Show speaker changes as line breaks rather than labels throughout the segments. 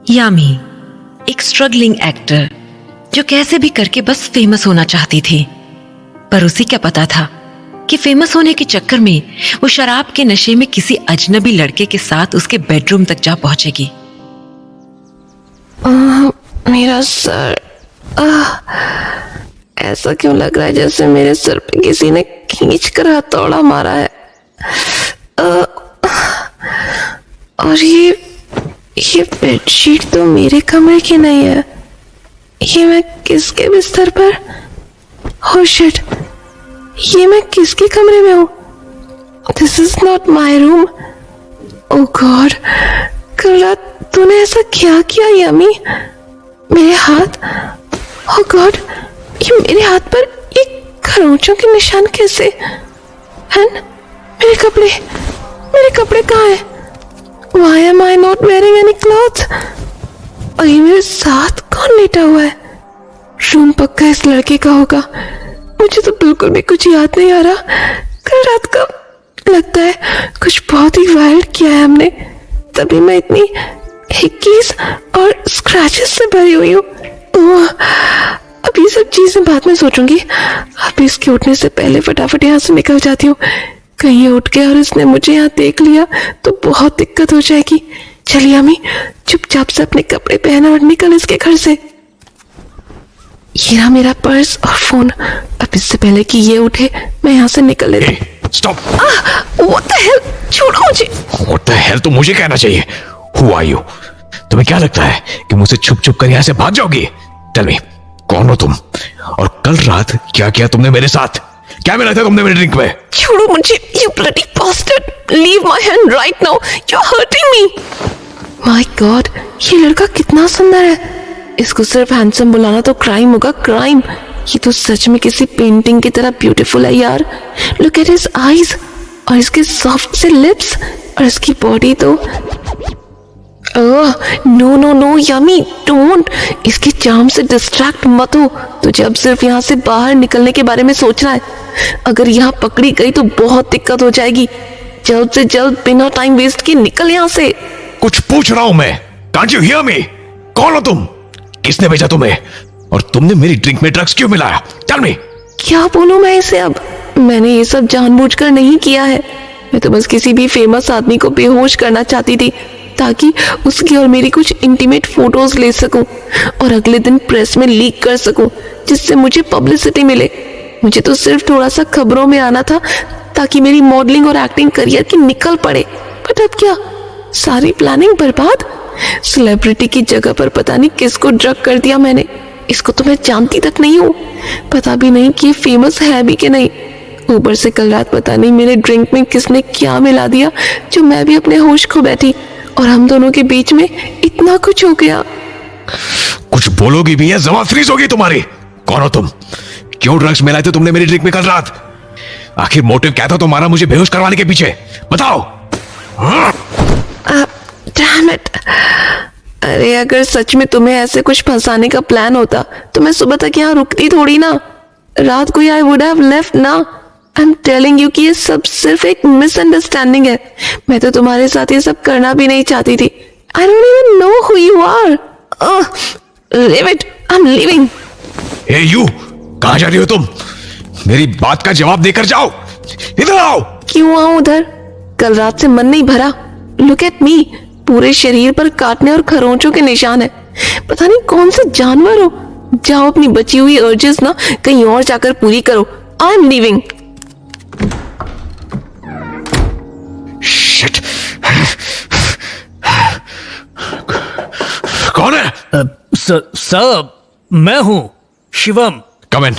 यामी एक struggling actor जो कैसे भी करके बस फेमस होना चाहती थी, पर उसे क्या पता था कि फेमस होने के चक्कर में वो शराब के नशे में किसी अजनबी लड़के के साथ उसके बेडरूम तक जा पहुंचेगी।
मेरा सर ऐसा क्यों लग रहा है जैसे मेरे सर पे किसी ने खींच कर हथौड़ा मारा है। और ये बेडशीट तो मेरे कमरे की नहीं है। ये मैं किसके बिस्तर पर? ओह शिट, ये मैं किसके कमरे में हूँ? This is not my room. Oh God, कल रात तूने ऐसा क्या किया यामी? मेरे हाथ, ओह गॉड, ये मेरे हाथ पर ये खरोंचों के निशान कैसे? एंड मेरे कपड़े कहाँ हैं? Why am I not wearing any clothes? और ये मेरे साथ कौन लेटा हुआ है? रूम पक्का इस लड़के का होगा। मुझे तो बिल्कुल भी कुछ याद नहीं आ रहा। कल रात का लगता है कुछ बहुत ही वाइल्ड किया है हमने, तभी मैं इतनी हिक्कीज और स्क्रैचेस से भरी हुई हूँ। अब ये सब चीजें बाद में सोचूंगी। अभी इसके उठने से पहले फटाफट यहाँ से निकल जाती हूँ। कहीं उठ गया और इसने मुझे यहाँ देख लिया तो बहुत दिक्कत हो जाएगी। चलिए अम्मी, चुपचाप से अपने कपड़े पहना और निकल इसके घर से। ये रहा मेरा पर्स और फोन। अब इससे पहले कि ये उठे मैं यहाँ से निकल लेती हूँ।
स्टॉप!
What the hell? छोड़ो मुझे।
What the hell तो मुझे कहना चाहिए। Who are you? तुम्हें क्या लगता है कि मुझसे छुप छुप कर यहाँ से भाग जाओगी? Tell me, कौन हो तुम? और कल रात क्या किया तुमने मेरे साथ? क्या मिला था तुमने मेरे ड्रिंक में?
छोड़ो मुझे, you bloody bastard! Leave my hand right now! You're hurting me! My God, ये लड़का कितना सुंदर है। इसको सिर्फ हैंडसम बुलाना तो क्राइम होगा, क्राइम। ये तो सच में किसी पेंटिंग की तरह ब्यूटीफुल है यार। Look at his eyes और इसके सॉफ्ट से लिप्स और इसकी बॉडी तो no no no Yami, don't. इसके चार्म से डिस्ट्रैक्ट मत हो। तुझे अब सिर्फ यहाँ से बाहर निकलने के बारे में सोचना है। अगर यहाँ पकड़ी गई तो बहुत दिक्कत हो जाएगी। जल्द से जल्द बिना टाइम वेस्ट किए निकल यहाँ से।
कुछ पूछ रहा हूं मैं। Can't you hear me? कौन हो तुम? किसने भेजा तुम्हें? और तुमने मेरी ड्रिंक में ड्रग्स क्यों मिलाया? Tell me!
क्या बोलूं मैं इसे अब? मैंने ये सब जानबूझकर नहीं किया है। मैं तो बस किसी भी फेमस आदमी को बेहोश करना चाहती थी ताकि उसकी और मेरी कुछ इंटीमेट फोटोज ले सकूं और अगले दिन प्रेस में लीक कर सकूं, जिससे मुझे पब्लिसिटी मिले। मुझे तो सिर्फ थोड़ा सा खबरों में आना था ताकि मेरी मॉडलिंग और एक्टिंग करियर की निकल पड़े। बट अब क्या, सारी प्लानिंग बर्बाद। सेलिब्रिटी की जगह पर पता नहीं किसको ड्रग कर दिया मैंने। इसको तो मैं जानती तक नहीं हूँ। पता भी नहीं कि फेमस है भी कि नहीं। ऊपर से कल रात पता नहीं मेरे ड्रिंक में किसने क्या मिला दिया जो मैं भी अपने होश खो बैठी और हम दोनों के बीच में इतना कुछ हो गया।
कुछ बोलोगी भी या जबान फ्रीज होगी तुम्हारी? कौन हो तुम? क्यों ड्रग्स मिलाए थे तुमने मेरी ड्रिंक में कल रात? आखिर मोटिव क्या था तुम्हारा मुझे बेहोश करवाने के पीछे? बताओ।
Damn it. अरे अगर सच में तुम्हें ऐसे कुछ फंसाने का प्लान होता तो मैं सुबह तक यहाँ रुकती थोड़ी ना। रात को आई वुड हैव लेफ्ट ना। आई एम टेलिंग यू कि ये सब सिर्फ एक मिसअंडरस्टैंडिंग है। मैं तो तुम्हारे साथ ये सब करना भी नहीं चाहती थी। I don't even know who you are. Leave it, I am leaving.
Hey you, कहाँ जा रही हो तुम? मेरी बात का जवाब देकर जाओ। इधर आओ।
क्यों आऊं उधर? कल रात से मन नहीं भरा। लुक एट मी, पूरे शरीर पर काटने और खरोंचों के निशान है। पता नहीं कौन से जानवर हो। जाओ अपनी बची हुई अर्जेस ना कहीं और जाकर पूरी करो। I am leaving.
शिट। कौन है?
सर, मैं हूं शिवम।
कम इन।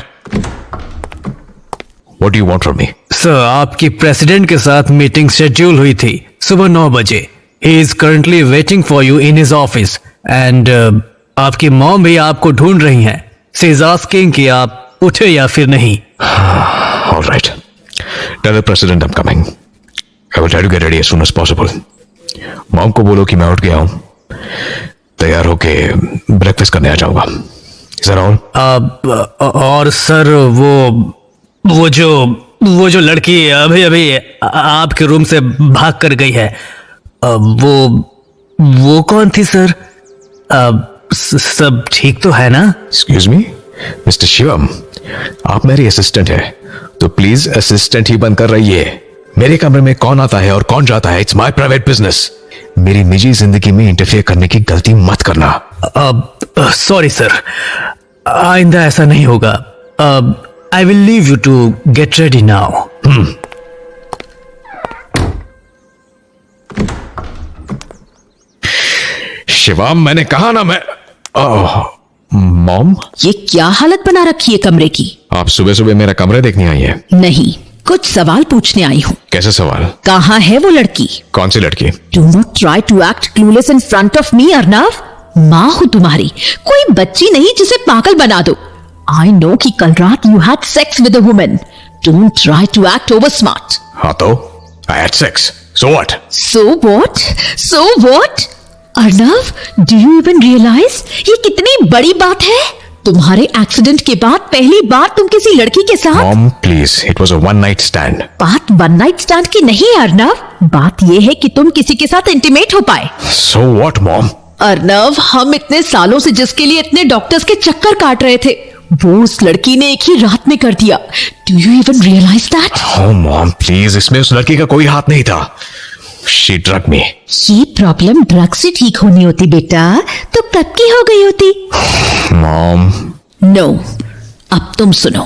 What do you want from me?
Sir, आपकी प्रेसिडेंट के साथ मीटिंग शेड्यूल हुई थी सुबह 9 बजे। He is currently waiting for you in his office and आपकी मॉम भी आपको ढूंढ रही हैं। She is asking कि आप उठे या फिर नहीं।
All right. Tell the president I'm coming. I will try to get ready as soon as possible. Mom को बोलो कि मैं उठ गया हूं, तैयार होके ब्रेकफास्ट करने आ जाऊंगा। Is that all?
और सर वो जो लड़की अभी अभी आपके रूम से भाग कर गई है, वो कौन थी सर? सब ठीक तो है ना?
एक्सक्यूज मी मिस्टर शिवम, आप मेरी असिस्टेंट है तो प्लीज असिस्टेंट ही बनकर रहिए। मेरे कमरे में कौन आता है और कौन जाता है, इट्स माय प्राइवेट बिजनेस। मेरी निजी जिंदगी में इंटरफेयर करने की गलती मत करना।
सॉरी सर, आइंदा ऐसा नहीं होगा। I will leave you to get ready now.
Shivam, मैंने कहा ना मैं मॉम,
ये क्या हालत बना रखी है कमरे की?
आप सुबह सुबह मेरा कमरा देखने आई है?
नहीं, कुछ सवाल पूछने आई हूँ।
कैसे सवाल?
कहाँ है वो लड़की?
कौन सी लड़की?
Do not try to act clueless in front of me Arnav. माँ हूँ तुम्हारी, कोई बच्ची नहीं जिसे पागल बना दो। आई नो कि कल रात you had sex with a woman. Don't try to act over smart.
हाँ तो I had sex, so what?
So what? So what? Arnav, do you even realise ये कितनी बड़ी बात है? तुम्हारे एक्सीडेंट के बाद पहली बार तुम किसी लड़की के साथ।
Mom please, it was a one night stand.
बात वन नाइट स्टैंड की नहीं है अर्नव, बात ये है कि तुम किसी के साथ इंटीमेट हो पाए।
So what mom?
अर्नव, हम इतने सालों से जिसके लिए इतने डॉक्टर्स के चक्कर काट रहे थे, वो उस लड़की ने एक ही रात में कर दिया। Do you even realise that?
Oh mom please, इसमें उस लड़की का कोई हाथ नहीं था। She drug me.
ये प्रॉब्लम ड्रग से ठीक होनी होती बेटा, तो कब की हो गई होती।
मॉम
नो, अब तुम सुनो,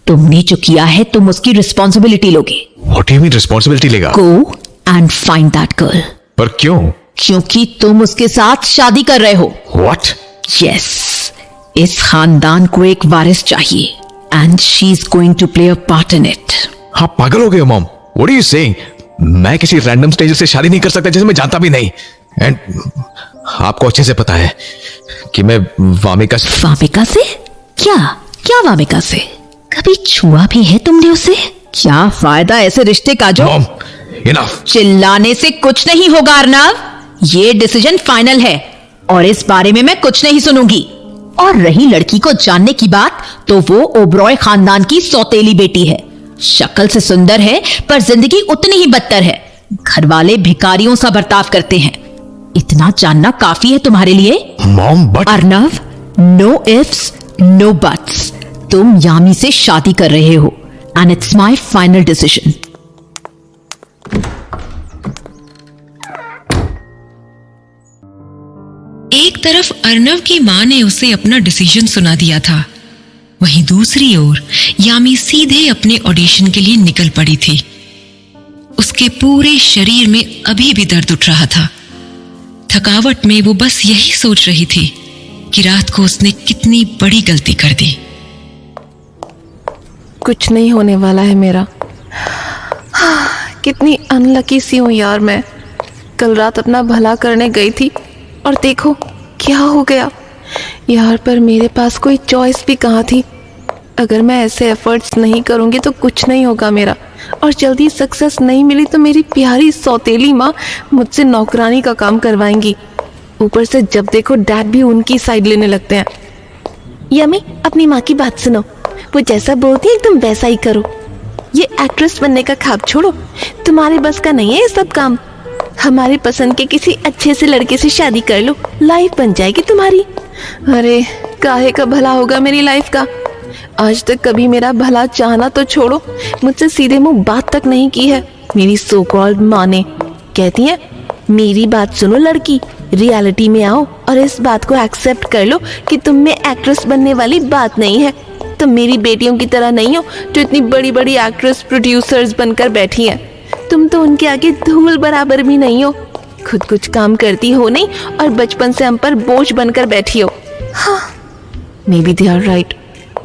तुमने जो किया है तुम उसकी रिस्पॉन्सिबिलिटी लोगे।
What do you mean responsibility लेगा?
Go and find that girl.
पर क्यों?
क्योंकि तुम उसके साथ शादी कर रहे हो।
व्हाट?
यस, इस खानदान को एक वारिस चाहिए and she is going to play a part in it.
आप पागल हो गए हो mom? What are you saying? मैं किसी रैंडम स्ट्रेंजर से शादी नहीं कर सकता जिसे मैं जानता भी नहीं। एंड आपको अच्छे से पता है कि मैं वामिका
से? क्या क्या वामिका से? कभी छुआ भी है तुमने उसे? क्या फायदा ऐसे रिश्ते का जो।
Mom enough.
चिल्लाने से कुछ नहीं होगा अर्नव, ये डिसीजन फाइनल है और इस बारे में मैं कुछ नहीं सुनूंगी। और रही लड़की को जानने की बात, तो वो ओबरॉय खानदान की सौतेली बेटी है। शक्ल से सुंदर है पर जिंदगी उतनी ही बदतर है। घर वाले भिखारियों सा बर्ताव करते हैं। इतना जानना काफी है तुम्हारे लिए।
Mom but
Arnav, no ifs no buts. तुम यामी से शादी कर रहे हो and it's my final decision.
एक तरफ अर्नव की मां ने उसे अपना डिसीजन सुना दिया था, वहीं दूसरी ओर यामी सीधे अपने ऑडिशन के लिए निकल पड़ी थी। उसके पूरे शरीर में अभी भी दर्द उठ रहा था। थकावट में वो बस यही सोच रही थी कि रात को उसने कितनी बड़ी गलती कर दी।
कुछ नहीं होने वाला है मेरा। कितनी अनलकी सी हूँ यार मैं। कल रात अपना भला करने गई थी और देखो क्या हो गया यार। पर मेरे पास कोई चॉइस भी कहाँ थी। अगर मैं ऐसे एफर्ट्स नहीं करूँगी तो कुछ नहीं होगा मेरा। और जल्दी सक्सेस नहीं मिली तो मेरी प्यारी सौतेली माँ मुझसे नौकरानी का काम करवाएंगी। ऊपर से जब देखो डैड भी उनकी साइड लेने लगते हैं। यमी, अपनी माँ की बात सुनो, वो जैसा बोलती है एकदम वैसा ही करो। ये एक्ट्रेस बनने का ख्वाब छोड़ो, तुम्हारे बस का नहीं है ये सब काम। हमारी पसंद के किसी अच्छे से लड़के से शादी कर लो, लाइफ बन जाएगी तुम्हारी। अरे काहे का भला होगा मेरी लाइफ का। आज तक कभी मेरा भला चाहना तो छोड़ो, मुझसे सीधे मुंह बात तक नहीं की है मेरी सो कॉल्ड माँ ने। कहती है मेरी बात सुनो लड़की, रियलिटी में आओ और इस बात को एक्सेप्ट कर लो कि तुम में एक्ट्रेस बनने वाली बात नहीं है। तुम मेरी बेटियों की तरह नहीं हो जो इतनी बड़ी बड़ी एक्ट्रेस प्रोड्यूसर्स बनकर बैठी हैं। तुम तो उनके आगे धूल बराबर भी नहीं हो। खुद कुछ काम करती हो नहीं और बचपन से हम पर बोझ बनकर बैठी हो। हाँ, maybe they are right.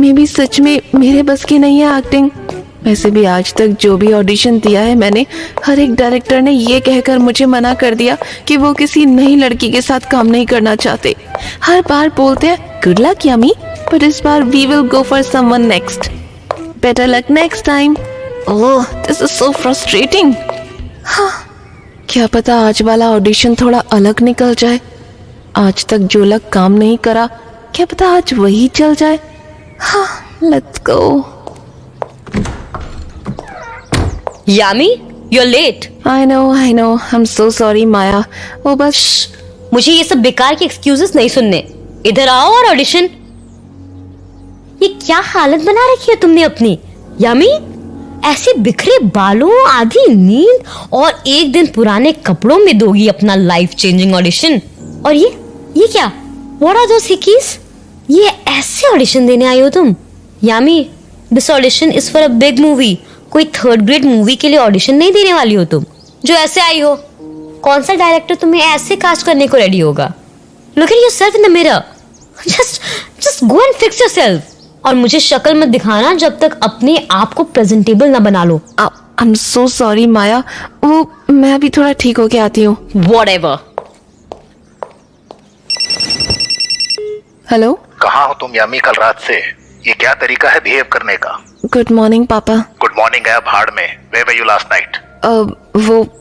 Maybe सच में मेरे बस की नहीं है एक्टिंग। वैसे भी आज तक जो भी ऑडिशन दिया है मैंने, हर एक डायरेक्टर ने ये कहकर मुझे मना कर दिया कि वो किसी नई लड़की के साथ काम नहीं करना चाहते। हर बार बोलते हैं गुड लक यामी, but इस बार we will go for someone next. Better luck next time. Oh, this is so frustrating. हाँ, क्या पता आज वाला ऑडिशन थोड़ा अलग निकल जाए। आज तक जो लक काम नहीं करा, क्या पता आज वही चल जाए। हाँ, let's go.
Yam, you're late.
I know. I'm so sorry, माया। वो बस
मुझे ये सब बेकार के एक्सक्यूजेस नहीं सुनने। इधर आओ और ऑडिशन। ये क्या हालत बना रखी है तुमने अपनी यामी? ऐसे बिखरे बालों, आधी नींद और एक दिन पुराने कपड़ों में दोगी अपना लाइफ चेंजिंग ऑडिशन। और ये क्या? What are those hickeys? ये ऐसे ऑडिशन देने आई हो तुम? Yami, this audition is for a big movie. कोई थर्ड ग्रेड मूवी के लिए ऑडिशन नहीं देने वाली हो तुम, जो ऐसे आई हो। कौन सा डायरेक्टर तुम्हें ऐसे कास्ट करने को रेडी होगा? Look at yourself in the mirror. Just go and fix yourself. और मुझे शक्ल मत दिखाना जब तक अपने आप को प्रेजेंटेबल ना बना लो।
आई एम सो सॉरी माया, वो मैं अभी थोड़ा ठीक होके आती हूँ।
Whatever.
हेलो,
कहाँ हो तुम यामी कल रात से? ये क्या तरीका है बिहेव करने का?
गुड मॉर्निंग पापा।
गुड मॉर्निंग है भाड़ में। Where were you last night?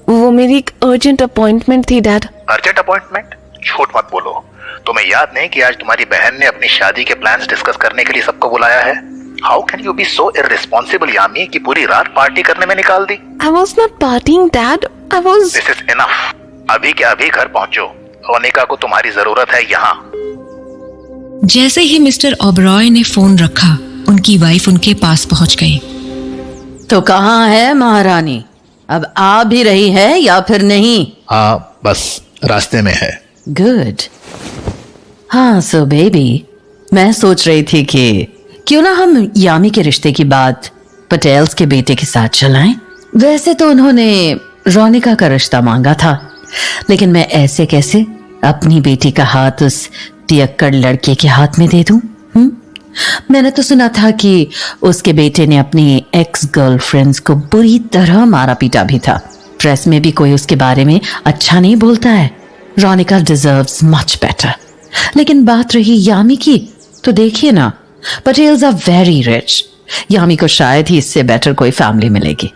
वो मेरी एक अर्जेंट अपॉइंटमेंट थी डैड।
Urgent appointment? झूठ मत बोलो। तुम्हें याद नहीं कि आज तुम्हारी बहन ने अपनी शादी के प्लान्स डिस्कस करने के लिए सबको बुलाया है? How can you be so irresponsible Yami कि पूरी रात पार्टी करने में निकाल दी?
I was not partying dad, I was.
This is enough. अभी के अभी घर पहुंचो। रोनिका को तुम्हारी जरूरत है यहाँ।
जैसे ही मिस्टर ओबरॉय ने फोन रखा, उनकी वाइफ उनके पास पहुंच गई।
तो कहाँ है महारानी? अब आ भी रही है या फिर नहीं?
हाँ, बस रास्ते में है।
गुड। हाँ, सो बेबी, मैं सोच रही थी कि क्यों ना हम यामी के रिश्ते की बात पटेल्स के बेटे के साथ चलाएं। वैसे तो उन्होंने रोनिका का रिश्ता मांगा था, लेकिन मैं ऐसे कैसे अपनी बेटी का हाथ उस पियक्कड़ लड़के के हाथ में दे दूं? मैंने तो सुना था कि उसके बेटे ने अपनी एक्स गर्लफ्रेंड्स को बुरी तरह मारा पीटा भी था। प्रेस में भी कोई उसके बारे में अच्छा नहीं बोलता है। Ronika deserves much better. लेकिन बात रही यामी की, तो देखिए ना, पटेल्स आर वेरी रिच। यामी को शायद ही इससे बेटर कोई फैमिली मिलेगी।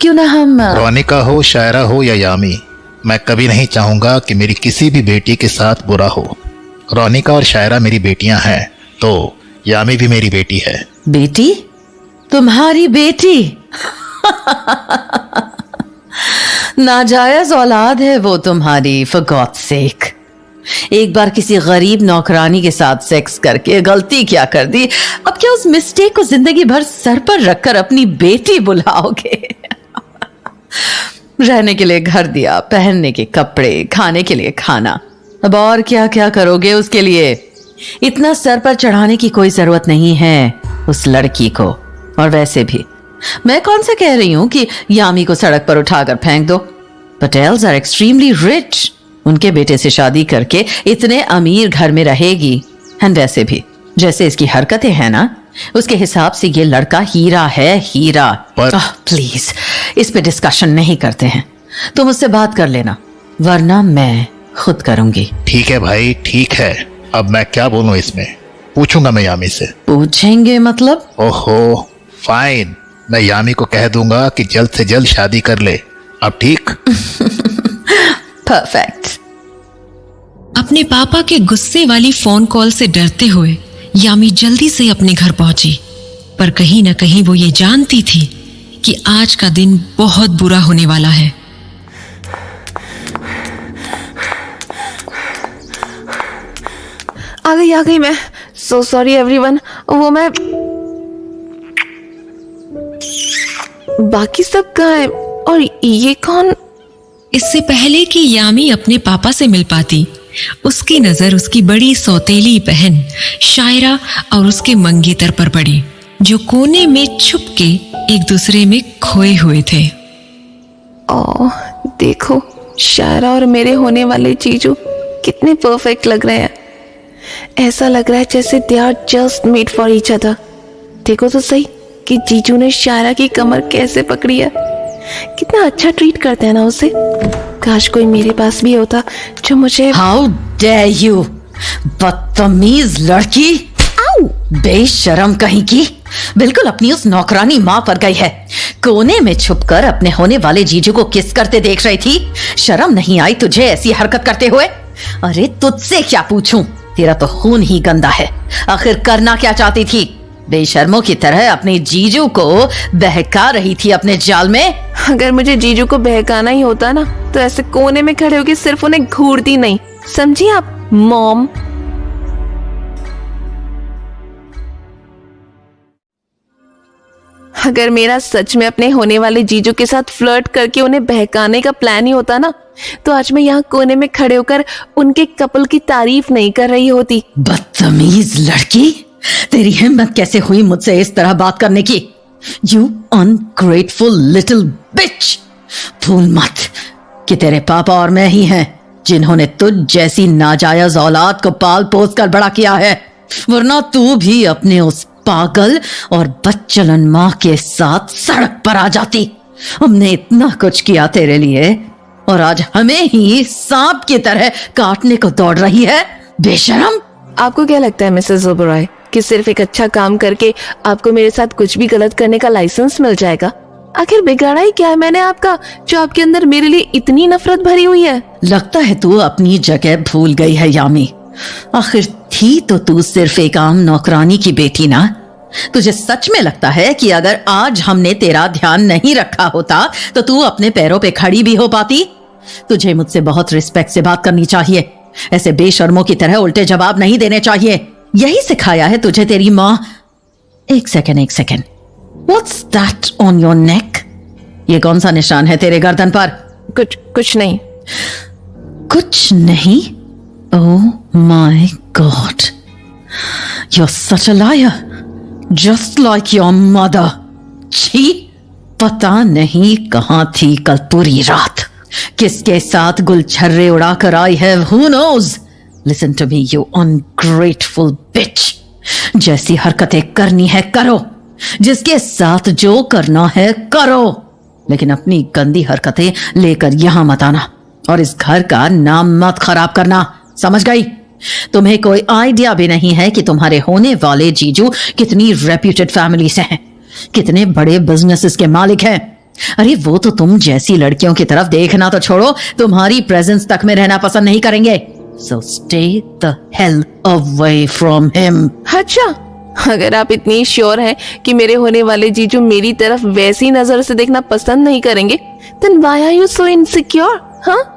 क्यों ना हम
रोनिका हो, शायरा हो या यामी, मैं कभी नहीं चाहूंगा कि मेरी किसी भी बेटी के साथ बुरा हो। रोनिका और शायरा मेरी बेटियां हैं, तो यामी भी मेरी बेटी है।
बेटी? तुम्हारी बेटी? नाजायज औलाद है वो तुम्हारी, फॉर गॉड सेक। एक बार किसी गरीब नौकरानी के साथ सेक्स करके गलती क्या कर दी, अब क्या उस मिस्टेक को जिंदगी भर सर पर रखकर अपनी बेटी बुलाओगे? रहने के लिए घर दिया, पहनने के कपड़े, खाने के लिए खाना, अब और क्या क्या करोगे उसके लिए? इतना सर पर चढ़ाने की कोई जरूरत नहीं है उस लड़की को। और वैसे भी मैं कौन सा कह रही हूं कि यामी को सड़क पर उठाकर फेंक दो। Patels are extremely rich. उनके बेटे से शादी करके इतने अमीर घर में रहेगी। एंड वैसे भी जैसे इसकी हरकतें हैं ना, उसके हिसाब से ये लड़का हीरा है, हीरा। प्लीज इस पे डिस्कशन नहीं करते हैं। तुम मुझसे बात कर लेना, वरना मैं खुद करूंगी।
ठीक है भाई, ठीक है। अब मैं क्या बोलूं इसमें? पूछूंगा मैं यामी से।
पूछेंगे मतलब?
ओहो, फाइन। मैं यामी को कह दूंगा कि जल्द से जल्द शादी कर ले। अब ठीक?
परफेक्ट।
अपने पापा के गुस्से वाली फोन कॉल से डरते हुए यामी जल्दी से अपने घर पहुंची, पर कहीं न कहीं वो ये जानती थी कि आज का दिन बहुत बुरा होने वाला है।
आ गई मैं। So sorry everyone. वो मैं, बाकी सब कहाँ है और ये कौन?
इससे पहले कि यामी अपने पापा से मिल पाती, उसकी नजर उसकी बड़ी सौतेली बहन शायरा और उसके मंगेतर पर पड़ी, जो कोने में छुप के एक दूसरे में खोए हुए थे।
ओह देखो, शायरा और मेरे होने वाले जीजू कितने परफेक्ट लग रहे हैं। ऐसा लग रहा है जैसे they are just made for each other. देखो तो सही कि जीजू ने शायरा की कमर कैसे पकड़ी है। कितना अच्छा ट्रीट करते हैं ना उसे। काश कोई मेरे पास भी होता जो मुझे।
हाउ डेयर यू, बदतमीज लड़की! आओ, बेशरम कहीं की! बिल्कुल अपनी उस नौकरानी माँ पर गई है। कोने में छुपकर अपने होने वाले जीजू को किस करते देख रही थी। शर्म नहीं आई तुझे ऐसी हरकत करते हुए? अरे तुझसे क्या पूछूं, तेरा तो खून ही गंदा है। आखिर करना क्या चाहती थी? बेशर्मों की तरह अपने जीजू को बहका रही थी अपने जाल में।
अगर मुझे जीजू को बहकाना ही होता ना तो ऐसे कोने में खड़े होकर सिर्फ उन्हें घूरती नहीं, समझी आप मॉम। अगर मेरा सच में अपने होने वाले जीजू के साथ फ्लर्ट करके उन्हें बहकाने का प्लान ही होता ना तो आज मैं यहाँ कोने में खड़े होकर उनके कपल की तारीफ नहीं कर रही होती।
बदतमीज लड़की, तेरी हिम्मत कैसे हुई मुझसे इस तरह बात करने की? यू अनग्रेटफुल लिटिल बिच। भूल मत कि तेरे पापा और मैं ही हैं जिन्होंने तुझ जैसी नाजायज औलाद को पाल पोस कर बड़ा किया है, वरना तू भी अपने उस पागल और बच्चलन माँ के साथ सड़क पर आ जाती। हमने इतना कुछ किया तेरे लिए और आज हमें ही सांप की तरह काटने को दौड़ रही है, बेशरम।
आपको क्या लगता है मिसेस ओबरॉय कि सिर्फ एक अच्छा काम करके आपको मेरे साथ कुछ भी गलत करने का लाइसेंस मिल जाएगा? आखिर बिगाड़ा ही क्या है मैंने आपका जो आपके अंदर मेरे लिए इतनी नफरत भरी हुई है?
लगता है तू अपनी जगह भूल गई है यामी। आखिर थी तो तू सिर्फ एक आम नौकरानी की बेटी ना। तुझे सच में लगता है कि अगर आज हमने तेरा ध्यान नहीं रखा होता तो तू अपने पैरों पे खड़ी भी हो पाती? तुझे मुझसे बहुत रिस्पेक्ट से बात करनी चाहिए, ऐसे बेशर्मों की तरह उल्टे जवाब नहीं देने चाहिए। यही सिखाया है तुझे तेरी माँ। एक second, what's that on your neck? ये कौन सा निशान है तेरे गर्दन पर?
कुछ नहीं।
कुछ नहीं? Oh my God, you're such a liar, just like your mother. छी, पता नहीं कहाँ थी कल पूरी रात, किसके साथ गुलछर्रे उड़ाकर आई है, who knows? Listen to me, you ungrateful bitch. जैसी हरकतें करनी है करो, जिसके साथ जो करना है करो, लेकिन अपनी गंदी हरकतें लेकर यहां मत आना और इस घर का नाम मत खराब करना, समझ गई? तुम्हें कोई आइडिया भी नहीं है कि तुम्हारे होने वाले जीजू कितनी रेप्यूटेड फैमिली से हैं, कितने बड़े बिजनेसेस के मालिक हैं। अरे वो तो तुम जैसी लड़कियों की तरफ देखना तो छोड़ो, तुम्हारी प्रेजेंस तक में रहना पसंद नहीं करेंगे। So stay the hell away from him.
अच्छा, अगर आप इतनी श्योर हैं कि मेरे होने वाले जीजू मेरी तरफ वैसी नजर से देखना पसंद नहीं करेंगे, then why are you so insecure? हाँ?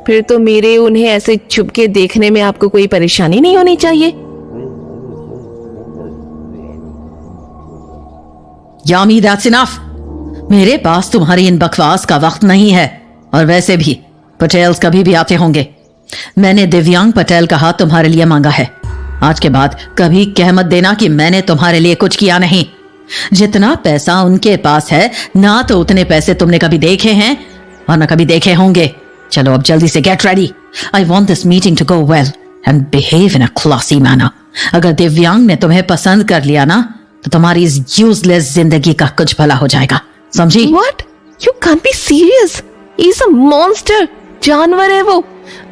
फिर तो मेरे उन्हें ऐसे छुप के देखने में आपको कोई परेशानी नहीं होनी चाहिए।
यामी, that's enough. मेरे पास तुम्हारी इन बकवास का वक्त नहीं है, और वैसे भी पटेल्स कभी भी आते होंगे। मैंने दिव्यांग पटेल का हाथ तुम्हारे लिए मांगा है। आज के बाद कभी कह मत देना कि मैंने तुम्हारे लिए कुछ किया नहीं। जितना पैसा उनके पास है ना तो उतने पैसे तुमने कभी देखे हैं और ना कभी देखे होंगे। चलो अब जल्दी से get ready. I want this meeting to go well and behave in a classy manner. अगर दिव्यांग ने तुम्हें पसंद कर लिया ना तो तुम्हारी इस यूजलेस जिंदगी का कुछ भला हो जाएगा, समझी?
What? You can't be serious. He's a monster. जानवर है वो।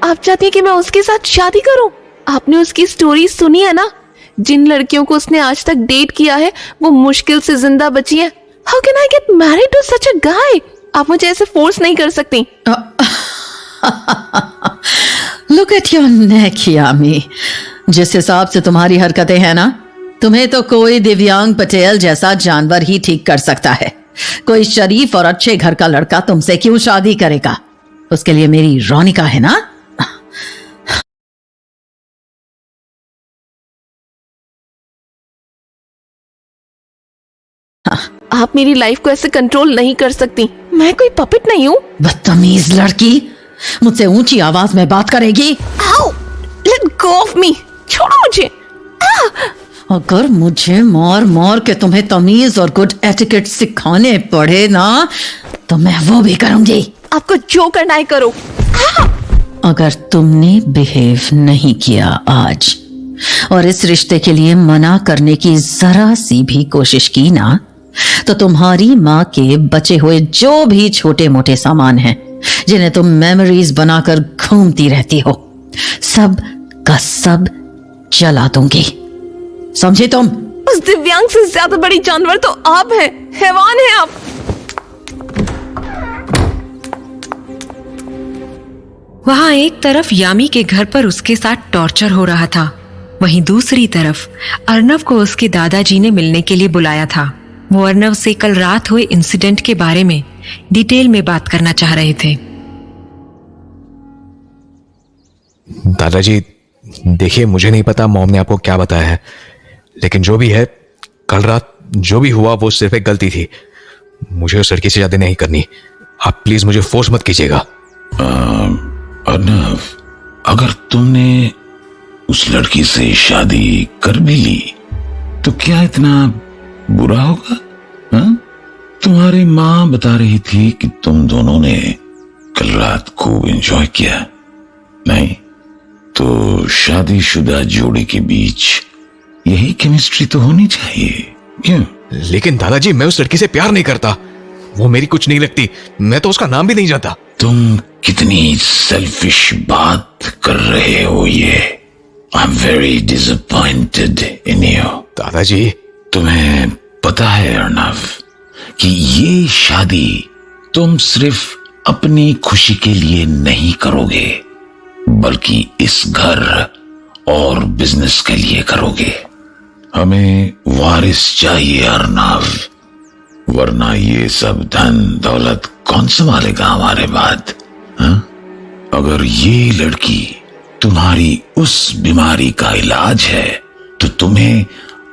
आप चाहती हैं कि मैं उसके साथ शादी करूं? आपने उसकी स्टोरी सुनी है ना? जिन लड़कियों को उसने आज तक डेट किया है वो मुश्किल से जिंदा बची हैं। How can I get married to such a guy? आप मुझे ऐसे फोर्स नहीं कर सकती।
Look at your neck, यामी। जिस हिसाब से तुम्हारी हरकतें हैं ना, तुम्हें तो कोई दिव्यांग पटेल जैसा जानवर ही ठीक कर सकता है। कोई शरीफ और अच्छे घर का लड़का तुमसे क्यों शादी करेगा? उसके लिए मेरी रोनिका है ना।
आप मेरी लाइफ को ऐसे कंट्रोल नहीं कर सकती। मैं कोई पपेट नहीं हूँ।
बदतमीज लड़की, मुझसे ऊंची आवाज में बात करेगी?
Ow! Let go of me! छोड़ो मुझे।
अगर मुझे मार मार के तुम्हें तमीज और गुड एटिकेट सिखाने पड़े ना तो मैं वो भी करूंगी।
आपको जो करना है करो।
अगर तुमने बिहेव नहीं किया आज और इस रिश्ते के लिए मना करने की जरा सी भी कोशिश की ना तो तुम्हारी माँ के बचे हुए जो भी छोटे मोटे सामान हैं जिन्हें तुम मेमोरीज बनाकर घूमती रहती हो, सब का सब जला दूंगी, समझे तुम?
उस दिव्यांग से ज्यादा बड़ी जानवर तो आप हैं, हैवान हैं आप।
वहां एक तरफ यामी के घर पर उसके साथ टॉर्चर हो रहा था वहीं दूसरी तरफ अर्नव को उसके दादाजी ने मिलने के लिए बुलाया था। वो अर्नव से कल रात हुए इंसिडेंट के बारे में डिटेल में बात करना चाह रहे थे।
दादाजी, देखिए, मुझे नहीं पता मॉम ने आपको क्या बताया है, लेकिन जो भी है, कल रात जो भी हुआ वो सिर्फ एक गलती थी। मुझे उस लड़की से शादी नहीं करनी। आप प्लीज मुझे फोर्स मत कीजिएगा।
अर्नव, अगर तुमने उस लड़की से शादी कर भी ली तो क्या इतना बुरा होगा? हाँ? तुम्हारी माँ बता रही थी कि तुम दोनों ने कल रात खूब एंजॉय किया। नहीं तो शादीशुदा जोड़ी के बीच यही केमिस्ट्री तो होनी चाहिए, क्यों?
लेकिन दादाजी, मैं उस लड़की से प्यार नहीं करता। वो मेरी कुछ नहीं लगती। मैं तो उसका नाम भी नहीं जानता।
तुम कितनी सेल्फिश बात कर रहे हो ये। I am very disappointed in you.
दादाजी,
तुम्हें पता है अर्नव कि ये शादी तुम सिर्फ अपनी खुशी के लिए नहीं करोगे, बल्कि इस घर और बिजनेस के लिए करोगे। हमें वारिस चाहिए अर्नव, वरना ये सब धन दौलत कौन संभालेगा हमारे बाद? हाँ? अगर ये लड़की तुम्हारी उस बीमारी का इलाज है तो तुम्हें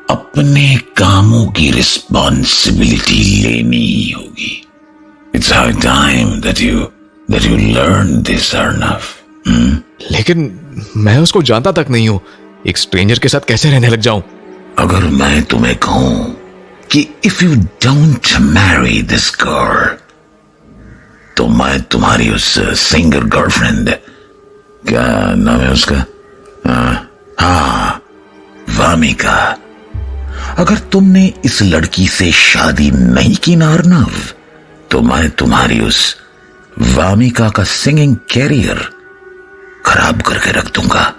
अपने कामों की रिस्पॉन्सिबिलिटी लेनी ही होगी। It's high time that you learn this Arnav.
लेकिन मैं उसको जानता तक नहीं हूं। एक स्ट्रेंजर के साथ कैसे रहने लग जाऊं?
अगर मैं तुम्हें कहूं कि if you don't Mary this girl, तो मैं तुम्हारी उस सिंगर गर्लफ्रेंड, क्या नाम है उसका, हाँ, वामिका, अगर तुमने इस लड़की से शादी नहीं की ना अर्नव, तो मैं तुम्हारी उस वामिका का सिंगिंग कैरियर खराब करके रख दूंगा।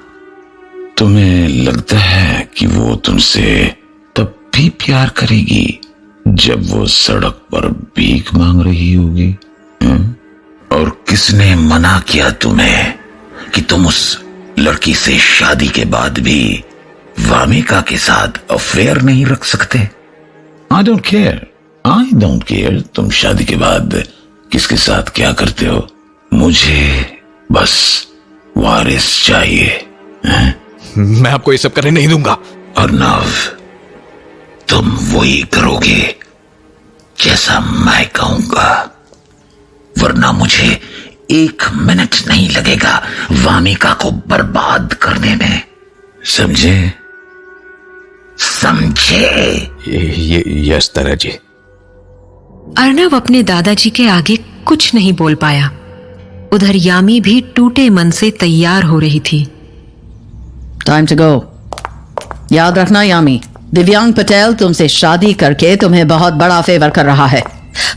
तुम्हें लगता है कि वो तुमसे तब भी प्यार करेगी जब वो सड़क पर भीख मांग रही होगी? और किसने मना किया तुम्हें कि तुम उस लड़की से शादी के बाद भी वामिका के साथ अफेयर नहीं रख सकते? आई डोंट केयर तुम शादी के बाद किसके साथ क्या करते हो। मुझे बस वारिस चाहिए।
मैं आपको ये सब करने नहीं दूंगा।
अर्नव, तुम वही करोगे जैसा मैं कहूंगा, वरना मुझे 1 मिनट नहीं लगेगा वामिका को बर्बाद करने में। समझे?
यस दादाजी।
अर्नव अपने दादाजी के आगे कुछ नहीं बोल पाया। उधर यामी भी टूटे मन से तैयार हो रही थी।
Time to go. याद रखना यामी, दिव्यांग पटेल तुमसे शादी करके तुम्हें बहुत बड़ा फेवर कर रहा है।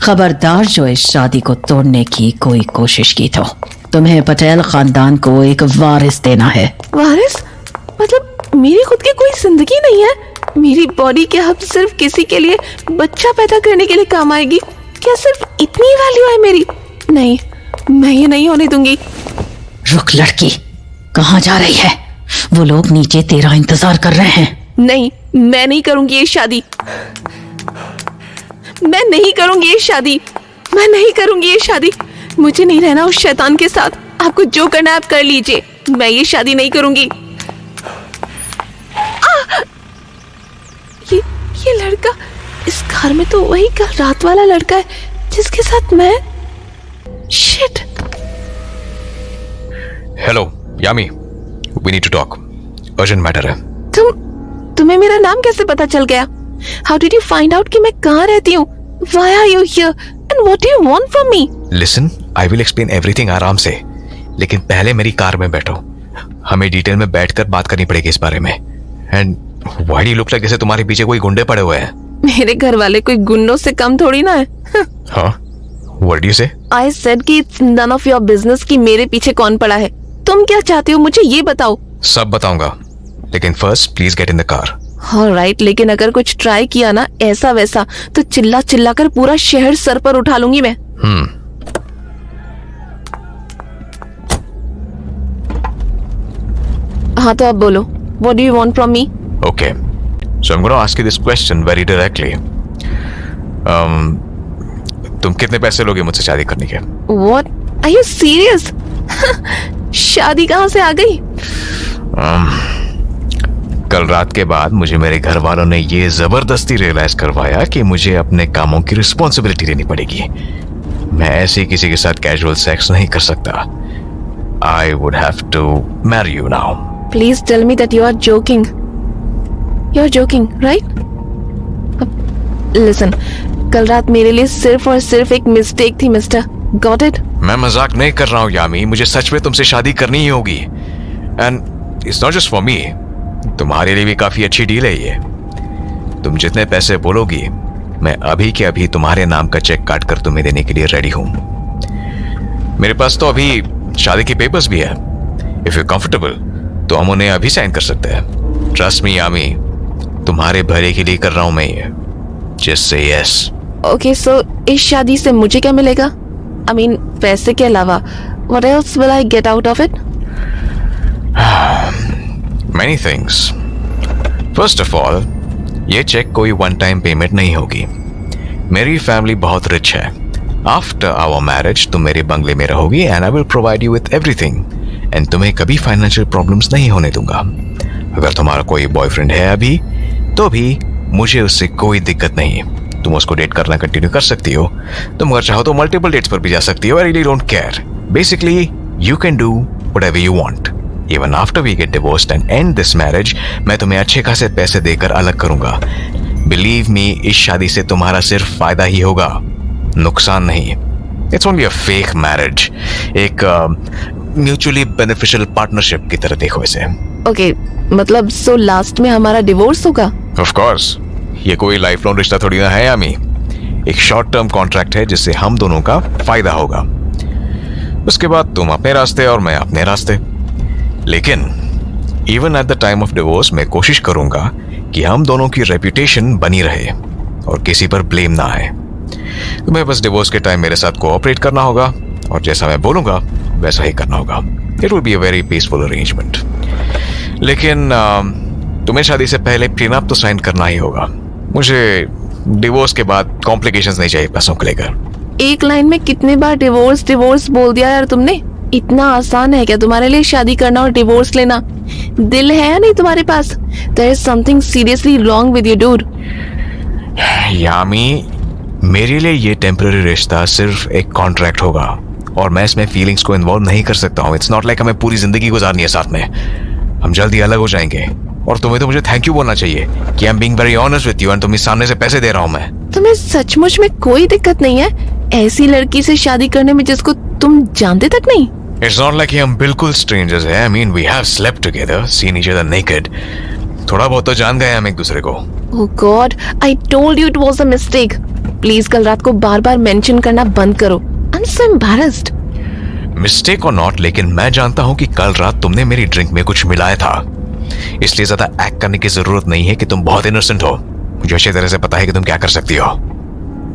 खबरदार जो इस शादी को तोड़ने की कोई कोशिश की तो तुम्हें पटेल खानदान को एक वारिस देना है।
वारिस? मतलब मेरी खुद की कोई जिंदगी नहीं है? मेरी बॉडी क्या अब सिर्फ किसी के लिए बच्चा पैदा करने के लिए काम आएगी? क्या सिर्फ इतनी वैल्यू है मेरी? नहीं, मैं ये नहीं होने दूंगी।
रुक लड़की, कहाँ जा रही है? वो लोग नीचे तेरा इंतजार कर रहे हैं।
नहीं, मैं नहीं करूंगी ये शादी। मैं नहीं करूंगी ये शादी। मैं नहीं करूंगी ये शादी। मुझे नहीं रहना उस शैतान के साथ। आपको जो करना है आप कर लीजिए। मैं ये शादी नहीं करूंगी। ये लड़का, इस घर में तो वही कल रात वाला लड़का है जिसके साथ मैं। Shit.
Hello Yami, we need to talk. Urgent matter है।
तुम्हें मेरा नाम कैसे पता चल गया? How did you find out कि मैं कहाँ रहती हूँ? Why are you here? And what do you want from me?
Listen, I will explain everything आराम से, लेकिन पहले मेरी कार में बैठो। हमें डिटेल में बैठकर बात करनी पड़ेगी इस बारे में। And why do you look like जैसे तुम्हारे पीछे कोई गुंडे पड़े हुए हैं?
मेरे घर वाले कोई गुंडों से कम थोड़ी ना है।
हाँ, व्हाट डू यू से?
I said कि it's none of your business कि मेरे पीछे कौन पड़ा है। तुम क्या चाहते हो मुझे ये बताओ।
सब बताऊंगा, लेकिन first please get in the car.
Alright, लेकिन अगर कुछ ट्राई किया ना ऐसा वैसा तो चिल्ला चिल्ला कर पूरा शहर सर पर उठा लूंगी मैं। हाँ तो अब बोलो, What do you want from me?
Okay, so I'm going to ask you this question very directly. तुम कितने पैसे लोगे मुझसे शादी करने के?
What? Are you serious? शादी कहाँ से आ गई?
कल रात के बाद मुझे मेरे घर वालों ने ये जबरदस्ती रियलाइज करवाया कि मुझे अपने कामों की रिस्पॉन्सिबिलिटी लेनी पड़ेगी. मैं ऐसे किसी के साथ कैजुअल सेक्स नहीं कर सकता. I would have to marry you now.
Please tell me that you are joking. You're joking, right? Listen, कल रात मेरे लिए सिर्फ और सिर्फ एक मिस्टेक थी, मिस्टर. Got it?
मैं मजाक नहीं कर रहा हूँ यामी. मुझे सच में तुमसे शादी करनी ही होगी. And it's not just for me. तुम्हारे लिए भी काफी अच्छी डील है ये. तुम जितने पैसे बोलोगी मैं अभी के अभी तुम्हारे नाम का चेक काट कर तुम्हें देने के लिए रेडी हूं. मेरे पास तो अभी शादी के पेपर्स भी है. इफ यू कंफर्टेबल तो हम उन्हें अभी साइन कर सकते हैं. ट्रस्ट मी यामी, तुम्हारे भले के लिए कर रहा हूं मैं ये. Just say yes.
Okay, so इस शादी से मुझे क्या मिलेगा? I mean, पैसे के अलावा what else will I get out of it?
Many things. First of all, ये चेक कोई वन टाइम पेमेंट नहीं होगी. मेरी फैमिली बहुत रिच है. आफ्टर आवर मैरिज तुम मेरे बंगले में रहोगी and I will provide you with everything. And तुम्हें कभी फाइनेंशियल प्रॉब्लम्स नहीं होने दूंगा. अगर तुम्हारा कोई बॉयफ्रेंड है अभी तो भी मुझे उससे कोई दिक्कत नहीं. तुम उसको डेट करना कंटिन्यू कर सकती हो. तुम अगर चाहो तो मल्टीपल डेट्स पर भी जा सकती हो. I really don't care. Basically you can do whatever you want. Even after we get divorced and end this marriage, मैं तुम्हें अच्छे खासे पैसे देकर अलग करूंगा. Believe me, इस शादी से तुम्हारा सिर्फ फायदा ही होगा, नुकसान नहीं. It's only a fake marriage. एक mutually beneficial partnership की तरह देखो इसे.
Okay, मतलब so लास्ट में हमारा डिवोर्स होगा?
Of course, ये कोई लाइफ लॉन्ग रिश्ता थोड़ी ना है यामी. एक शॉर्ट टर्म कॉन्ट्रैक्ट है जिससे हम दोनों का फायदा होगा. उसके बाद तुम अपने रास्ते और मैं अपने रास्ते. लेकिन even at the time of divorce मैं कोशिश करूंगा कि हम दोनों की रेपुटेशन बनी रहे और किसी पर ब्लेम ना आए. तुम्हें बस डिवोर्स के टाइम मेरे साथ कोऑपरेट करना होगा और जैसा मैं बोलूंगा वैसा ही करना होगा. It will be a very peaceful arrangement. लेकिन तुम्हें शादी से पहले प्रीनअप तो साइन करना ही होगा. मुझे डिवोर्स के बाद कॉम्प्लिकेशंस नहीं चाहिए पैसों को लेकर.
एक लाइन में कितने बार डिवोर्स डिवोर्स बोल दिया यार तुमने. इतना आसान है क्या तुम्हारे लिए शादी करना और डिवोर्स लेना? दिल है या नहीं तुम्हारे पास? There is something seriously wrong with you, dude.
यामी, मेरे लिए ये टेम्पररी रिश्ता सिर्फ एक कॉन्ट्रैक्ट होगा और मैं इसमें फीलिंग्स को इन्वॉल्व नहीं कर सकता हूँ. इट्स नॉट लाइक हमें पूरी जिंदगी गुजारनी है साथ में. हम जल्दी अलग हो जाएंगे और तुम्हें तो मुझे थैंक यू बोलना चाहिए कि I am being very honest with you and तुम्हें सामने से पैसे दे रहा हूँ मैं.
तुम्हें सचमुच में कोई दिक्कत नहीं है ऐसी लड़की से शादी करने में जिसको तुम जानते तक नहीं?
It's not like हम बिल्कुल strangers हैं. I mean, we have slept together, seen each other naked. थोड़ा बहुत तो जान गए हम एक दूसरे को.
Oh God, I told you it was a mistake. Please कल रात को बार-बार मेंशन करना बंद करो. I'm so embarrassed.
Mistake or not, लेकिन मैं जानता हूँ कि कल रात तुमने मेरी ड्रिंक में कुछ मिलाया था. इसलिए ज्यादा एक्ट करने की जरूरत नहीं है कि तुम बहुत इनोसेंट हो. मुझे अच्छी तरह से पता है कि तुम क्या कर सकती हो.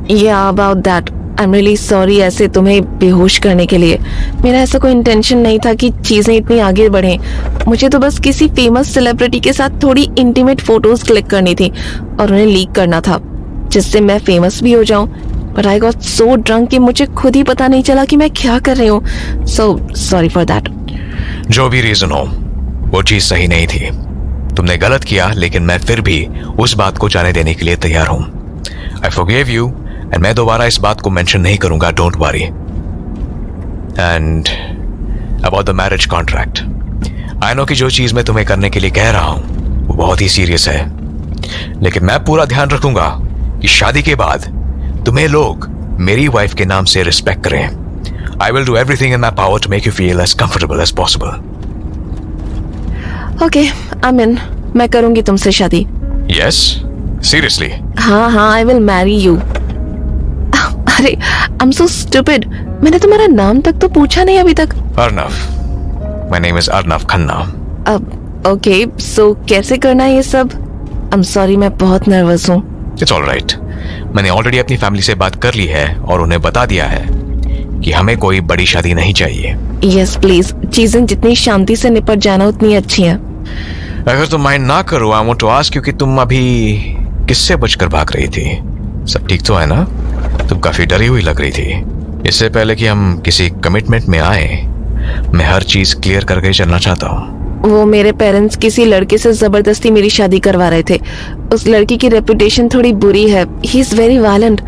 Yeah, about that. I'm really sorry ऐसे तुम्हें बेहोश करने के लिए. मेरा ऐसा कोई इंटेंशन नहीं था कि चीजें इतनी आगे बढ़ें. मुझे तो बस किसी फेमस सेलिब्रिटी के साथ थोड़ी इंटीमेट फोटोज क्लिक करनी थी और उन्हें लीक करना था जिससे मैं फेमस भी हो जाऊं. But I got so drunk कि मुझे खुद ही पता नहीं चला कि मैं क्या कर रही हूँ. So sorry for that.
जो भी रीजन हो, वो चीज सही नहीं थी. तुमने गलत किया, लेकिन मैं फिर भी उस बात को जाने देने के लिए तैयार हूँ. I forgave you. And मैं दोबारा इस बात को मेंशन नहीं करूंगा. Don't worry. And about the marriage contract, I know कि जो चीज मैं तुम्हें करने के लिए कह रहा हूं वो बहुत ही सीरियस है, लेकिन मैं पूरा ध्यान रखूंगा कि शादी के बाद तुम्हें लोग मेरी वाइफ के नाम से रिस्पेक्ट करें. I will do everything in my power to make you feel as comfortable as possible.
Okay, I mean मैं करूंगी तुमसे शादी.
Yes, seriously?
हाँ, आई विल मैरी यू. अरे आई एम सो स्टूपिड. मैंने तुम्हारा नाम तक तो पूछा नहीं अभी तक.
Arnav. My name is Arnav Khanna.
अब ओके, सो कैसे करना है ये सब? आई एम सॉरी, मैं बहुत नर्वस हूँ.
It's alright. मैंने ऑलरेडी अपनी फैमिली से बात कर ली है और उन्हें बता दिया है कि हमें कोई बड़ी शादी नहीं चाहिए.
यस प्लीज, चीजें जितनी शांति से निपट जाना उतनी अच्छी है.
अगर तुम माइंड ना करो, I want to ask you कि तुम अभी किससे बचकर भाग रही थी? सब ठीक तो है ना? तुम काफी डरी हुई लग रही थी। इससे पहले कि हम किसी कमिटमेंट में आए, मैं हर चीज क्लियर करके चलना चाहता हूँ।
वो मेरे पेरेंट्स किसी लड़के से जबरदस्ती मेरी शादी करवा रहे थे। उस लड़की की रेपुटेशन थोड़ी बुरी है। He is very violent.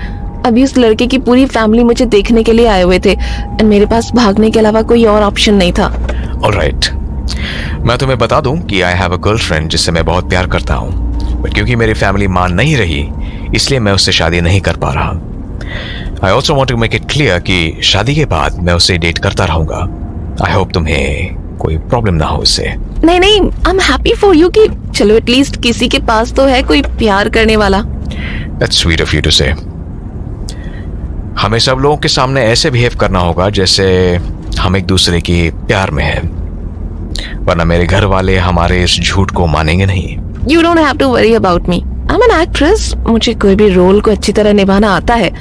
अभी उस लड़के की पूरी फैमिली मुझे देखने के लिए आए हुए थे एंड मेरे पास भागने के अलावा कोई और ऑप्शन नहीं था।
ऑलराइट, मैं तुम्हें बता दूं कि आई हैव अ गर्लफ्रेंड जिससे मैं बहुत प्यार करता हूँ, बट क्योंकि मेरी फैमिली मान नहीं रही इसलिए मैं उससे शादी नहीं कर पा रहा। I also want to make it clear कि शादी के बाद मैं उससे डेट करता रहूंगा। आई होप तुम्हें कोई प्रॉब्लम ना हो इससे।
नहीं नहीं, I am happy for you कि चलो एटलीस्ट किसी के पास तो है कोई प्यार करने वाला।
That's sweet of you to say. हमें सब लोगों के सामने ऐसे बिहेव करना होगा जैसे हम एक दूसरे के प्यार में हैं, वरना मेरे घर वाले हमारे इस झूठ को मानेंगे नहीं।
You don't have to worry about me. I am an actress. मुझे कोई भी रोल को अच्छी तरह निभाना आता है,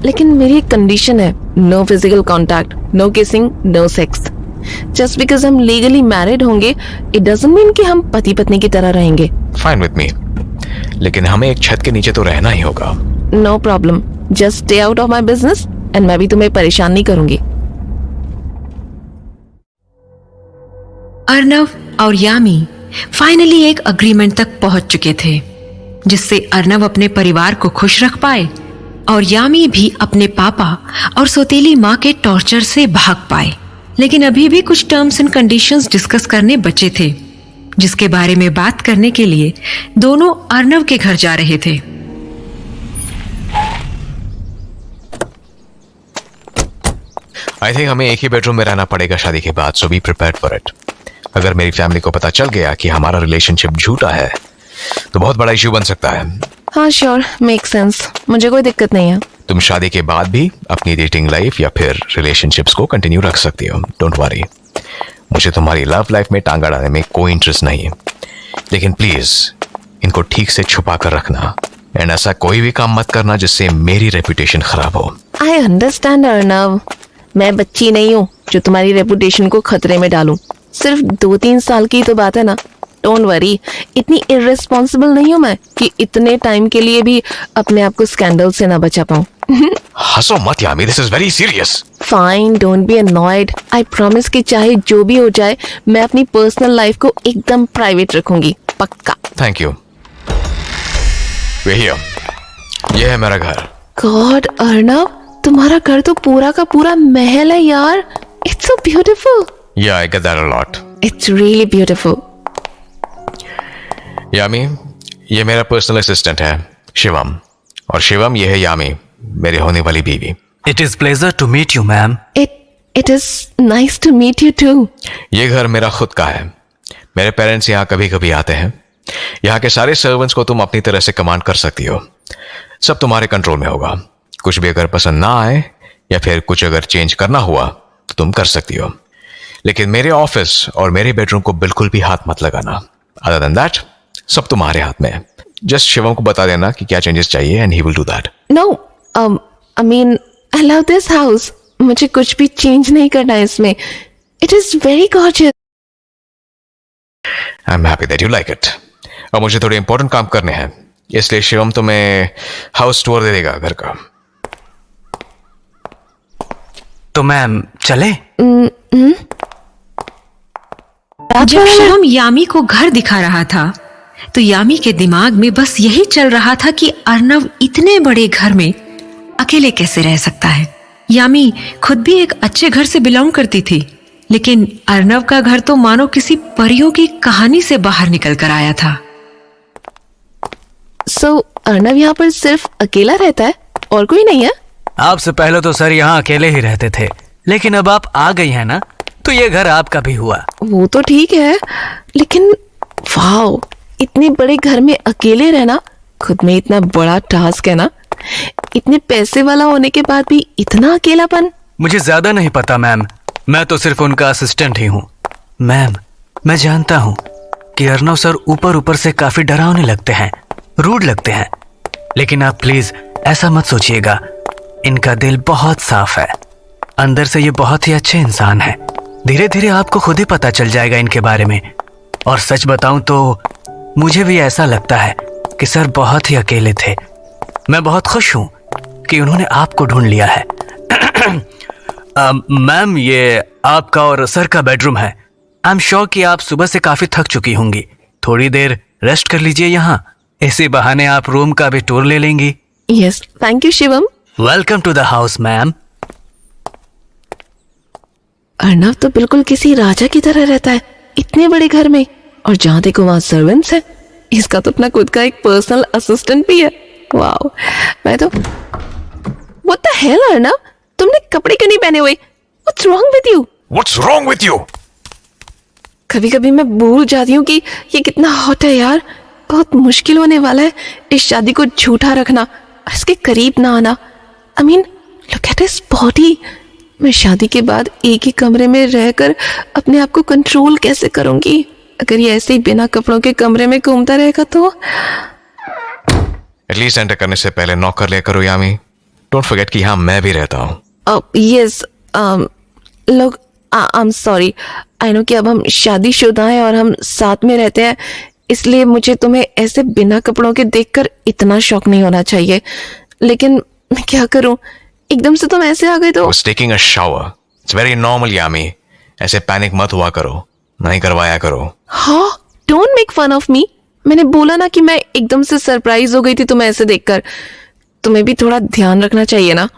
लेकिन मेरी एक कंडीशन है, no physical contact, no kissing, no sex. Just because हम लीगली मैरिड होंगे इट डजंट मीन कि हम पति पत्नी की तरह रहेंगे।
फाइन विथ मी, लेकिन हमें एक छत के नीचे तो रहना ही होगा।
No problem, just stay out of my business and मैं भी तुम्हें परेशान नहीं करूंगी।
अर्नव और यामी फाइनली एक अग्रीमेंट तक पहुंच चुके थे, जिससे अर्नव अपने परिवार को खुश रख पाए और यामी भी अपने पापा और सौतेली माँ के टॉर्चर से भाग पाए। लेकिन अभी भी कुछ टर्म्स एंड कंडीशंस डिस्कस करने बचे थे, जिसके बारे में बात करने के लिए दोनों अर्नव के घर जा रहे थे।
आई थिंक हमें एक ही बेडरूम में रहना पड़ेगा शादी के बाद, सो बी प्रिपेयर्ड फॉर इट। अगर मेरी फैमिली को पता चल गया कि हमारा रिलेशनशिप झूठा है तो बहुत बड़ा इश्यू बन सकता है।
हाँ श्योर, मेक सेंस। मुझे कोई दिक्कत नहीं है।
तुम शादी के बाद भी अपनी डेटिंग लाइफ या फिर रिलेशनशिप्स को कंटिन्यू रख सकती हो, डोंट वरी। मुझे तुम्हारी लव लाइफ में टांगा डालने में कोई इंटरेस्ट नहीं है, लेकिन प्लीज इनको ठीक से छुपा कर रखना एंड ऐसा कोई भी काम मत करना जिससे मेरी रेपुटेशन खराब हो।
आई अंडरस्टैंड अर्नव, मैं बच्ची नहीं हूँ जो तुम्हारी रेपुटेशन को खतरे में डालूं। सिर्फ 2-3 साल की तो बात है ना, डोंट वरी। इतनी इररिस्पॉन्सिबल नहीं हूँ मैं कि इतने टाइम के लिए भी अपने आप को स्कैंडल से ना बचा पाऊँ।
हंसो मत Yami, this is very serious.
Fine, don't be annoyed. I promise कि चाहे जो भी हो जाए मैं अपनी पर्सनल लाइफ को एकदम प्राइवेट रखूंगी, पक्का।
Thank you. ये है मेरा घर।
गॉड अर्नव, तुम्हारा घर तो पूरा का पूरा महल है यार। It's so beautiful.
Yeah, I get that a lot.
It's really beautiful.
Yami, ये मेरा पर्सनल असिस्टेंट है शिवम, और शिवम ये है यामी, मेरी होने वाली बीवी।
It is pleasure to meet you, ma'am.
It is nice to meet you too.
ये घर मेरा खुद का है। मेरे पेरेंट्स यहाँ कभी कभी आते हैं। यहाँ के सारे सर्वेंट्स को तुम अपनी तरह से कमांड कर सकती हो, सब तुम्हारे कंट्रोल में होगा। कुछ भी अगर पसंद ना आए या फिर कुछ अगर चेंज करना हुआ तो तुम कर सकती हो, लेकिन मेरे ऑफिस और मेरे बेडरूम को बिल्कुल भी हाथ मत लगाना। अदर देन दैट सब तुम्हारे हाथ में है। जस्ट शिवम को बता देना कि क्या चेंजेस चाहिए and he will do that.
No, I mean, I love this house. मुझे कुछ भी चेंज नहीं करना है इसमें। It is very gorgeous.
I am happy that you like it. अब मुझे थोड़े इंपॉर्टेंट काम करने हैं, इसलिए शिवम तुम्हें हाउस टूर दे देगा घर का।
तो मैम चले?
जब शिवम यामी को घर दिखा रहा था तो यामी के दिमाग में बस यही चल रहा था कि अर्नव इतने बड़े घर में अकेले कैसे रह सकता है। यामी खुद भी एक अच्छे घर से बिलोंग करती थी, लेकिन अर्नव का घर तो मानो किसी परियों की कहानी से बाहर निकल कर आया था।
So, अर्नव यहाँ पर सिर्फ अकेला रहता है और कोई नहीं है?
आपसे पहले तो सर यहाँ अकेले ही रहते थे, लेकिन अब आप आ गई हैं ना, तो ये घर आपका भी हुआ।
वो तो ठीक है, लेकिन वाओ, इतने बड़े घर में अकेले रहना खुद में इतना बड़ा टास्क है ना। इतने पैसे वाला होने के बाद भी इतना अकेलापन।
मुझे ज्यादा नहीं पता मैम, मैं तो सिर्फ उनका असिस्टेंट ही हूँ। मैम, मैं जानता हूँ कि अर्नव सर ऊपर ऊपर से काफी डरावने लगते हैं, रूड लगते हैं, लेकिन आप प्लीज ऐसा मत सोचिएगा। इनका दिल बहुत साफ है, अंदर से ये बहुत ही अच्छे इंसान है। धीरे धीरे आपको खुद ही पता चल जाएगा इनके बारे में। और सच बताऊं तो मुझे भी ऐसा लगता है कि सर बहुत ही अकेले थे। मैं बहुत खुश हूं कि उन्होंने आपको ढूंढ लिया है। मैम, ये आपका और सर का बेडरूम है। आई एम श्योर कि आप सुबह से काफी थक चुकी होंगी। थोड़ी देर रेस्ट कर लीजिए यहाँ। इसी बहाने आप रूम का भी टूर ले लेंगी।
Yes, thank you Shivam.
Welcome to the house ma'am.
Arnav तो बिल्कुल किसी राजा की तरह रहता है इतने बड़े घर में, और जहां देखो वहां सर्वेंट्स है। इसका तो अपना खुद का एक पर्सनल असिस्टेंट भी है। वाओ, मैं तो व्हाट द हेल अर्नव, तुमने कपड़े क्यों नहीं पहने हुए? What's wrong with you?
What's wrong with you?
कभी कभी मैं भूल जाती हूँ कि ये कितना हॉट है यार। बहुत मुश्किल होने वाला है इस शादी को झूठा रखना और इसके करीब ना आना। I mean look at his body. मैं शादी के बाद एक ही कमरे में रहकर अपने आप को कंट्रोल कैसे करूंगी? अगर ये ऐसे ही बिना कपड़ों के कमरे में घूमता रहेगा तो।
एटलीस्ट एंटर करने से पहले नॉक कर लिया करो यामी। डोंट फॉरगेट कि यहाँ मैं भी रहता हूँ।
यस, लोग I am sorry. I know कि अब हम शादीशुदा हैं और हम साथ में रहते हैं, इसलिए मुझे तुम्हें ऐसे बिना कपड़ों के देखकर इतना शौक नहीं होना चाहिए। लेकिन मैं क्या करूं, एकदम से तुम ऐसे आ गए तो।
Was taking a shower. It's very normal यामी। ऐसे पैनिक मत हुआ करो, नहीं करवाया करो।
हाँ, don't make fun of me. मैंने बोला ना कि मैं एकदम से सरप्राइज हो गई थी तुम्हें ऐसे देखकर। तुम्हें भी थोड़ा ध्यान रखना चाहिए ना।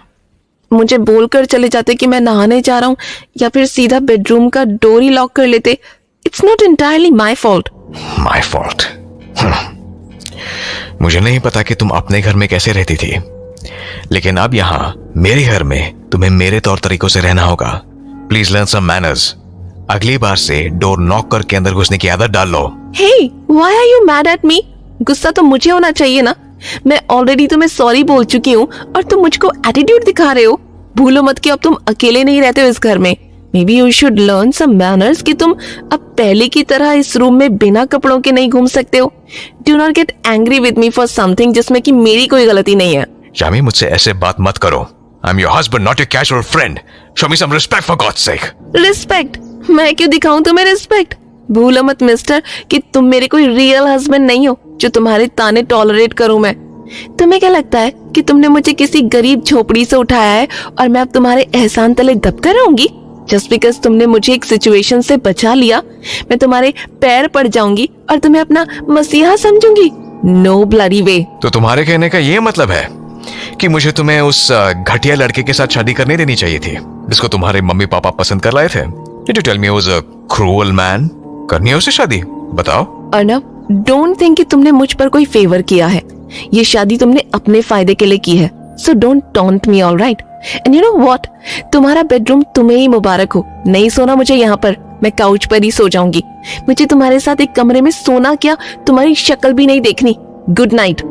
मुझे बोलकर चले जाते कि मैं नहाने जा रहा हूँ, या फिर सीधा बेडरूम का डोर ही लॉक कर लेते। It's not entirely my fault.
My fault. मुझे नहीं पता कि तुम अपने घर में कैसे रहती थी, लेकिन अब यहाँ मेरे घर में तुम्हें मेरे तौर तरीकों से रहना होगा। Please learn some manners. अगली बार से डोर नॉक करके अंदर घुसने की आदत डाल लो।
Hey, why are you mad at me? गुस्सा तो मुझे होना चाहिए ना। मैं ऑलरेडी तुम्हें सॉरी बोल चुकी हूँ और तुम मुझको एटीट्यूड दिखा रहे हो। भूलो मत कि अब तुम अकेले नहीं रहते हो इस घर में। Maybe you should learn some manners कि तुम अब पहले की तरह इस रूम में बिना कपड़ों के नहीं घूम सकते हो। Do not get angry with me for something जिसमें कि मेरी कोई गलती नहीं है।
यामी, मुझसे ऐसे बात मत करो। I am your husband, not your casual friend. Show me some respect for god's sake.
Respect? मैं क्यों दिखाऊं तुम्हें रिस्पेक्ट? भूलो मत मिस्टर कि तुम मेरे कोई रियल हस्बैंड नहीं हो जो तुम्हारे ताने टॉलरेट करूं मैं। तुम्हें क्या लगता है कि तुमने मुझे किसी गरीब झोपड़ी से उठाया है और मैं अब तुम्हारे एहसान तले दबकर रहूंगी? जस्ट बिकॉज तुमने मुझे एक सिचुएशन से बचा लिया, मैं तुम्हारे पैर पड़ जाऊंगी और तुम्हें अपना मसीहा समझूंगी? नो ब्लडी वे।
तो तुम्हारे कहने का ये मतलब है कि मुझे तुम्हें उस घटिया लड़के के साथ शादी करने देनी चाहिए थी जिसको तुम्हारे मम्मी पापा पसंद कर लाए थे? Did you tell me he was a cruel man? करनी है उसे शादी? बताओ।
अर्नव, डोंट थिंक कि तुमने मुझ पर कोई फेवर किया है। ये शादी तुमने अपने फायदे के लिए की है। So don't taunt me, alright? And you know what, तुम्हारा बेडरूम तुम्हें ही मुबारक हो। नहीं सोना मुझे यहाँ पर, मैं काउच पर ही सो जाऊंगी। मुझे तुम्हारे साथ एक कमरे में सोना क्या, तुम्हारी शक्ल भी नहीं देखनी। Good night.